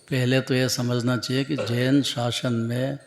पहले तो ये समझना चाहिए कि जैन शासन में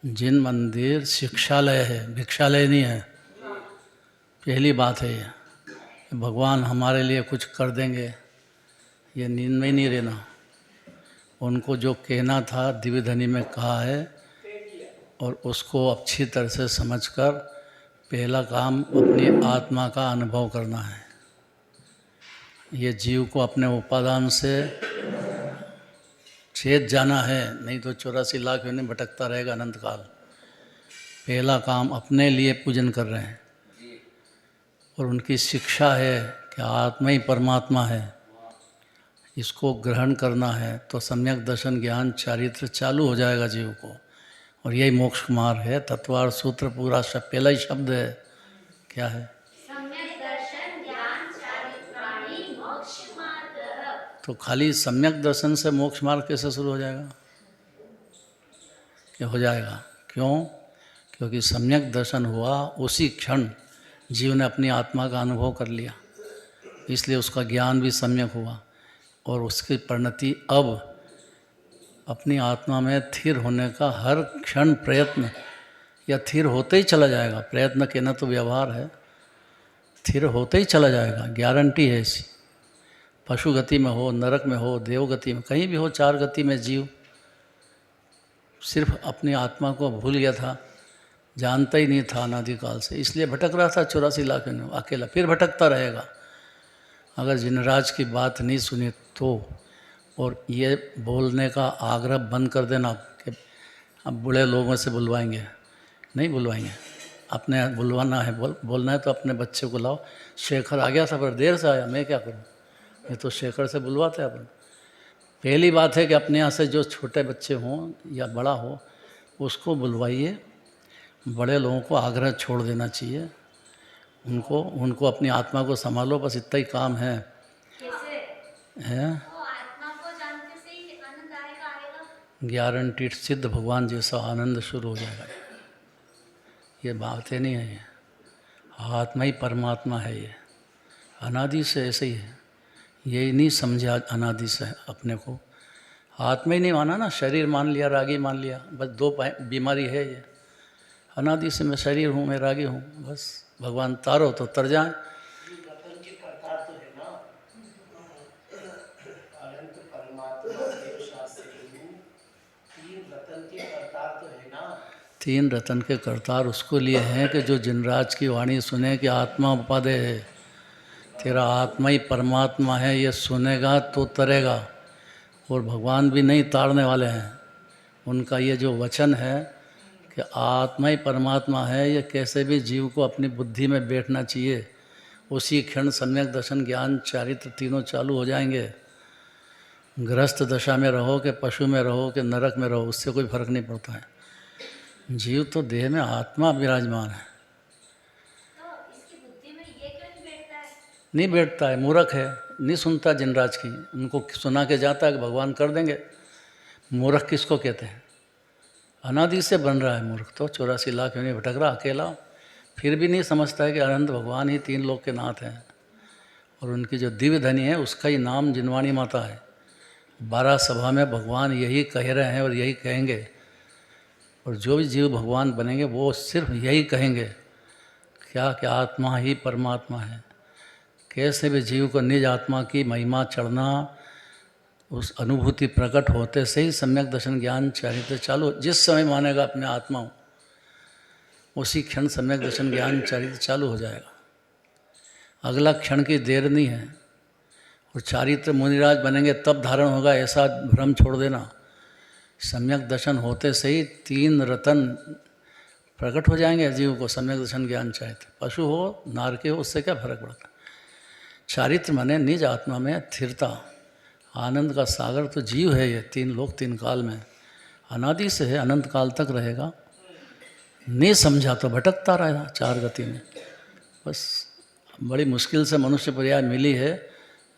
जिन मंदिर शिक्षालय है, भिक्षालय नहीं है। पहली बात है ये, भगवान हमारे लिए कुछ कर देंगे, ये नींद में ही नहीं रहना। उनको जो कहना था दिव्य ध्वनि में कहा है, और उसको अच्छी तरह से समझकर पहला काम अपनी आत्मा का अनुभव करना है। ये जीव को अपने उपादान से छेद जाना है, नहीं तो 84 लाख योनि भटकता रहेगा अनंत काल। पहला काम अपने लिए पूजन कर रहे हैं, और उनकी शिक्षा है कि आत्मा ही परमात्मा है, इसको ग्रहण करना है। तो सम्यक दर्शन ज्ञान चारित्र चालू हो जाएगा जीव को, और यही मोक्ष मार्ग है। तत्वार्थ सूत्र पूरा पहला ही शब्द है, क्या है? सम्यक दर्शन ज्ञान चारित्राणि मोक्ष मार्ग। तो खाली सम्यक दर्शन से मोक्ष मार्ग कैसे शुरू हो जाएगा? क्या हो जाएगा? क्यों? क्योंकि सम्यक दर्शन हुआ उसी क्षण जीव ने अपनी आत्मा का अनुभव कर लिया, इसलिए उसका ज्ञान भी सम्यक हुआ, और उसकी परिणति अब अपनी आत्मा में स्थिर होने का हर क्षण प्रयत्न, या स्थिर होते ही चला जाएगा। प्रयत्न कहना तो व्यवहार है, स्थिर होते ही चला जाएगा, गारंटी है ऐसी। पशु गति में हो, नरक में हो, देव गति में, कहीं भी हो, चार गति में जीव सिर्फ अपनी आत्मा को भूल गया था, जानता ही नहीं था अनादिकाल से, इसलिए भटक रहा था 84 लाख में अकेला, फिर भटकता रहेगा अगर जिनराज की बात नहीं सुनी तो। और ये बोलने का आग्रह बंद कर देना कि अब बूढ़े लोगों से बुलवाएंगे, नहीं बुलवाएंगे। अपने बुलवाना है, बोलना है तो अपने बच्चे को लाओ। शेखर आ गया था पर देर से आया, मैं क्या करूं? ये तो शेखर से बुलवाते अपन। पहली बात है कि अपने यहाँ से जो छोटे बच्चे हों या बड़ा हो, उसको बुलवाइए। बड़े लोगों को आग्रह छोड़ देना चाहिए, उनको अपनी आत्मा को संभालो, बस इतना ही काम है। आत्मा को जानते से ही आनंद आएगा। गारंटीड सिद्ध भगवान जैसा आनंद शुरू हो जाएगा। ये बातें नहीं है, ये आत्मा ही परमात्मा है, ये अनादि से ऐसे ही है। यही नहीं समझा अनादि से अपने को, आत्मा ही नहीं माना ना, शरीर मान लिया, रागी मान लिया, बस दो बीमारी है ये। अनादि से मैं शरीर हूँ, मैं रागी हूँ, बस भगवान तारो तो तर जाए। तीन रतन के करतार उसको लिए हैं कि जो जिनराज की वाणी सुने कि आत्मा उपादेय है, तेरा आत्मा ही परमात्मा है, ये सुनेगा तो तरेगा। और भगवान भी नहीं ताड़ने वाले हैं। उनका ये जो वचन है कि आत्मा ही परमात्मा है, ये कैसे भी जीव को अपनी बुद्धि में बैठना चाहिए, उसी क्षण सम्यक दर्शन ज्ञान चारित्र तीनों चालू हो जाएंगे। गृहस्थ दशा में रहो कि पशु में रहो कि नरक में रहो, उससे कोई फर्क नहीं पड़ता है। जीव तो देह में आत्मा विराजमान है। तो इसकी बुद्धि में ये क्यों नहीं बैठता है? नहीं बैठता है, मूर्ख है, नहीं सुनता जिनराज की। उनको सुना के जाता है कि भगवान कर देंगे। मूर्ख किसको कहते हैं? अनादि से बन रहा है मूर्ख तो, 84 लाख योनि भटक रहा अकेला, फिर भी नहीं समझता है कि अनंत भगवान ही तीन लोक के नाथ हैं, और उनकी जो दिव्य धनी है उसका ही नाम जिनवाणी माता है। 12 सभा में भगवान यही कह रहे हैं और यही कहेंगे, और जो भी जीव भगवान बनेंगे वो सिर्फ यही कहेंगे, क्या कि आत्मा ही परमात्मा है। कैसे भी जीव को निज आत्मा की महिमा चढ़ना, उस अनुभूति प्रकट होते से ही सम्यक दर्शन ज्ञान चारित्र चालू। जिस समय मानेगा अपने आत्मा, उसी क्षण सम्यक दर्शन ज्ञान चारित्र चालू हो जाएगा। अगला क्षण की देर नहीं है। और चारित्र मुनिराज बनेंगे तब धारण होगा, ऐसा भ्रम छोड़ देना। सम्यक दर्शन होते से ही तीन रतन प्रकट हो जाएंगे जीव को, सम्यक दर्शन ज्ञान चारित्र। पशु हो नारके हो, उससे क्या फर्क पड़ता। चारित्र माने निज आत्मा में स्थिरता। आनंद का सागर तो जीव है, ये तीन लोक तीन काल में अनादि से है, अनंत काल तक रहेगा। नहीं समझा तो भटकता रहेगा चार गति में। बस बड़ी मुश्किल से मनुष्य पर्याय मिली है।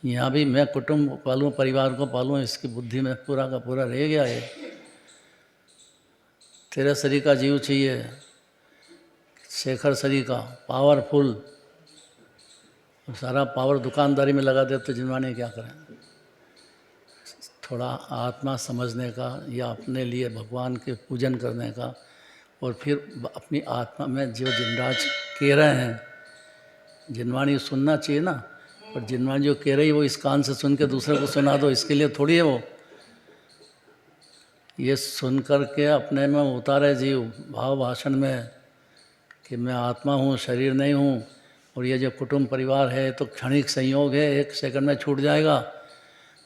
यहाँ भी मैं कुटुंब पालूँ, परिवार को पालूँ, इसकी बुद्धि में पूरा का पूरा रह गया है। तेरे शरीर का जीव चाहिए, शेखर शरीर का पावरफुल, सारा पावर दुकानदारी में लगा दे तो जिनवाणी क्या करें। थोड़ा आत्मा समझने का या अपने लिए भगवान के पूजन करने का, और फिर अपनी आत्मा में जो जिनराज कह रहे हैं, जिनवाणी सुनना चाहिए ना, पर जिनवाणी जो कह रही है वो इस कान से सुन के दूसरे को सुना दो, इसके लिए थोड़ी है वो। ये सुन कर के अपने में उतारे जीव भाव भाषण में कि मैं आत्मा हूँ, शरीर नहीं हूँ, और ये जो कुटुंब परिवार है तो क्षणिक संयोग है, 1 सेकंड में छूट जाएगा,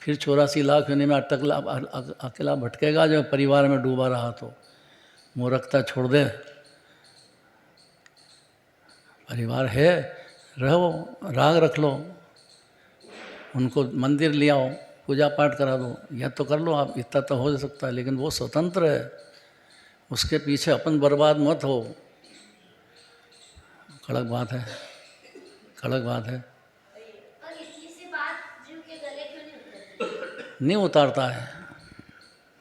फिर 84 लाख योनि में अकेला भटकेगा जो परिवार में डूबा रहा। तो मूर्खता छोड़ दे, परिवार है, रहो, राग रख लो, उनको मंदिर ले आओ, पूजा पाठ करा दो, या तो कर लो आप, इतना तो हो सकता है, लेकिन वो स्वतंत्र है, उसके पीछे अपन बर्बाद मत हो। कड़क बात है, कड़क बात है। और इसी से बात जीव के गले क्यों नहीं उतरती? नहीं उतारता है,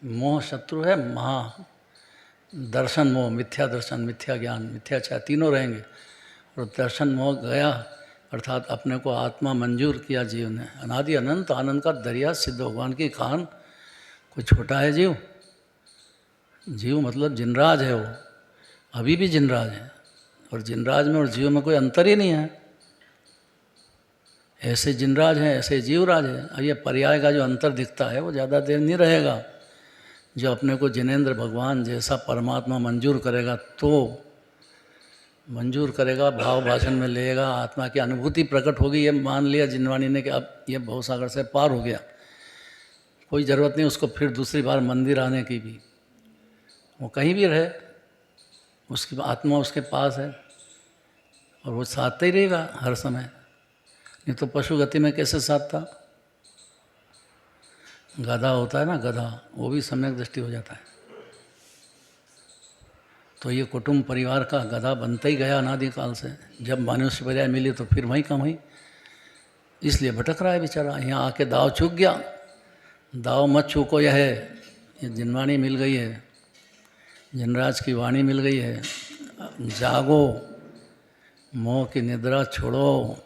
मोह शत्रु है, महा दर्शन मोह, मिथ्या दर्शन, मिथ्या ज्ञान, मिथ्या चाह, तीनों रहेंगे। और दर्शन मोह गया अर्थात अपने को आत्मा मंजूर किया जीव ने, अनादि अनंत आनंद का दरिया सिद्ध भगवान की खान। कोई छोटा है जीव? जीव मतलब जिनराज है, वो अभी भी जिनराज है, और जिनराज में और जीव में कोई अंतर ही नहीं है। ऐसे जिनराज हैं, ऐसे जीवराज है। और ये पर्याय का जो अंतर दिखता है वो ज़्यादा देर नहीं रहेगा। जो अपने को जिनेंद्र भगवान जैसा परमात्मा मंजूर करेगा, तो मंजूर करेगा, भाव भाषण में लेगा, आत्मा की अनुभूति प्रकट होगी। ये मान लिया जिनवाणी ने कि अब ये भवसागर से पार हो गया, कोई ज़रूरत नहीं उसको फिर दूसरी बार मंदिर आने की भी, वो कहीं भी रहे, उसकी आत्मा उसके पास है और वो साधता ही रहेगा हर समय। नहीं तो पशु गति में कैसे साधता? गधा होता है ना, गधा, वो भी सम्यक दृष्टि हो जाता है। तो ये कुटुंब परिवार का गधा बनता ही गया अनादिकाल से। जब मनुष्य पर्याय मिली तो फिर वहीं कम हुई, इसलिए भटक रहा है बेचारा। यहाँ आके दाव चूक गया। दाव मत चूको, यह है, ये जिनवाणी मिल गई है, जिनराज की वाणी मिल गई है। जागो, मोह की निद्रा छोड़ो।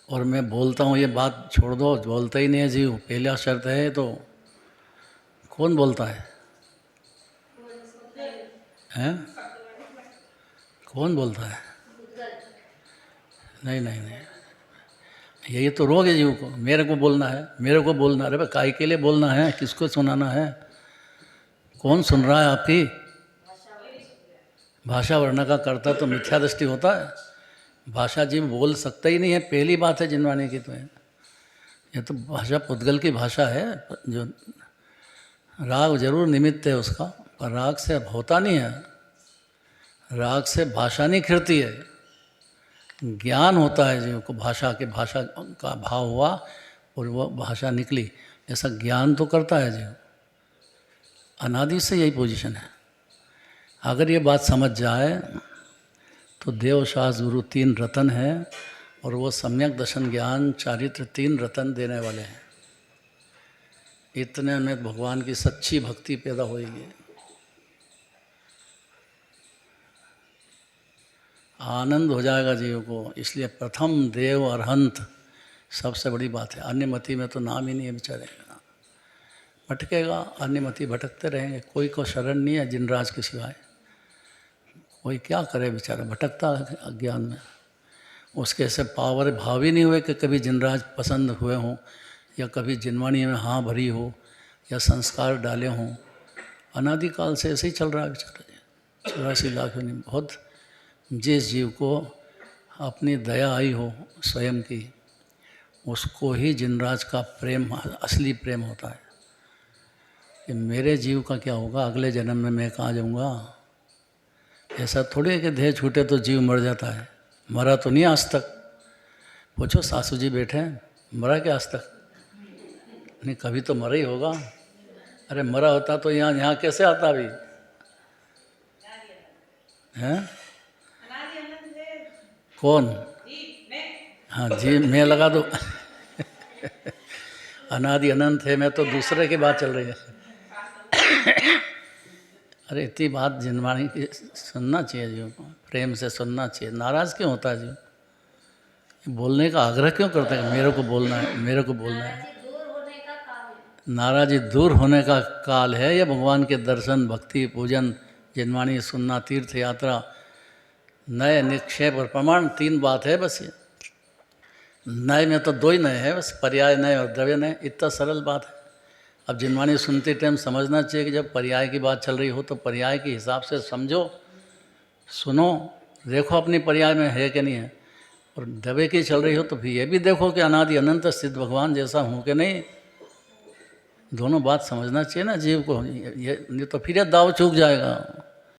और मैं बोलता हूँ ये बात छोड़ दो, बोलता ही नहीं है जीव। पहला शर्त है तो कौन बोलता है? हैं? कौन बोलता है? नहीं नहीं नहीं, यही तो रोग है जीव को। मेरे को बोलना है, मेरे को बोलना है। अरे भाई काय के लिए बोलना है? किसको सुनाना है? कौन सुन रहा है आपकी भाषा? वर्ण का कर्ता तो मिथ्या दृष्टि होता है। भाषा जीव बोल सकता ही नहीं है, पहली बात है जिनवाणी की। तो ये तो भाषा पुद्गल की भाषा है। जो राग जरूर निमित्त है उसका, पर राग से होता नहीं है। राग से भाषा नहीं खिलती है, ज्ञान होता है जीव को। भाषा के, भाषा का भाव हुआ और वो भाषा निकली, ऐसा ज्ञान तो करता है जीव। अनादि से यही पोजीशन है। अगर ये बात समझ जाए तो देव शास्त्र गुरु 3 रतन है, और वो सम्यक दर्शन ज्ञान चारित्र 3 रतन देने वाले हैं। इतने में भगवान की सच्ची भक्ति पैदा होगी, आनंद हो जाएगा जीव को। इसलिए प्रथम देव अरहंत सबसे बड़ी बात है। अन्यमति में तो नाम ही नहीं है बेचारे, भटकेगा। अन्यमति भटकते रहेंगे, कोई को शरण नहीं है जिनराज के सिवाय। कोई क्या करे बेचारा, भटकता है अज्ञान में। उसके ऐसे पावर भाव ही नहीं हुए कि कभी जिनराज पसंद हुए हों, या कभी जिनवाणी में हाँ भरी हो, या संस्कार डाले हों। अनादिकाल से ऐसे ही चल रहा है बेचारा। 84 लाख नहीं, बहुत। जिस जीव को अपनी दया आई हो स्वयं की, उसको ही जिनराज का प्रेम असली प्रेम होता है। कि मेरे जीव का क्या होगा, अगले जन्म में मैं कहाँ जाऊँगा। ऐसा थोड़ी है कि देह छूटे तो जीव मर जाता है। मरा तो नहीं आज तक। पूछो सासू जी बैठे हैं, मरा क्या आज तक? नहीं, कभी तो मरा ही होगा। अरे मरा होता तो यहाँ कैसे आता अभी? हैं? कौन? हाँ जी, मैं लगा दो। अनादि अनंत है, मैं तो दूसरे की बात चल रही है। अरे इतनी बात जिनवाणी की सुनना चाहिए जीव को, प्रेम से सुनना चाहिए। नाराज़ क्यों होता है जीव? बोलने का आग्रह क्यों करता है? मेरे को बोलना है, मेरे को बोलना है। दूर होने का काम नाराजी दूर होने का काल है। ये भगवान के दर्शन, भक्ति, पूजन, जिनवाणी सुनना, तीर्थ यात्रा, नए, निक्षेप और प्रमाण, 3 बात है बस। ये नए में तो 2 ही नए हैं बस, पर्याय नए और द्रव्य नए। इतना सरल बात है। अब जिनवाणी सुनते टाइम समझना चाहिए कि जब पर्याय की बात चल रही हो तो पर्याय के हिसाब से समझो, सुनो, देखो अपनी पर्याय में है कि नहीं है। और द्रव्य की चल रही हो तो फिर ये भी देखो कि अनादि अनंत सिद्ध भगवान जैसा हूँ कि नहीं। दोनों बात समझना चाहिए ना जीव को। ये तो फिर ये दाव चूक जाएगा।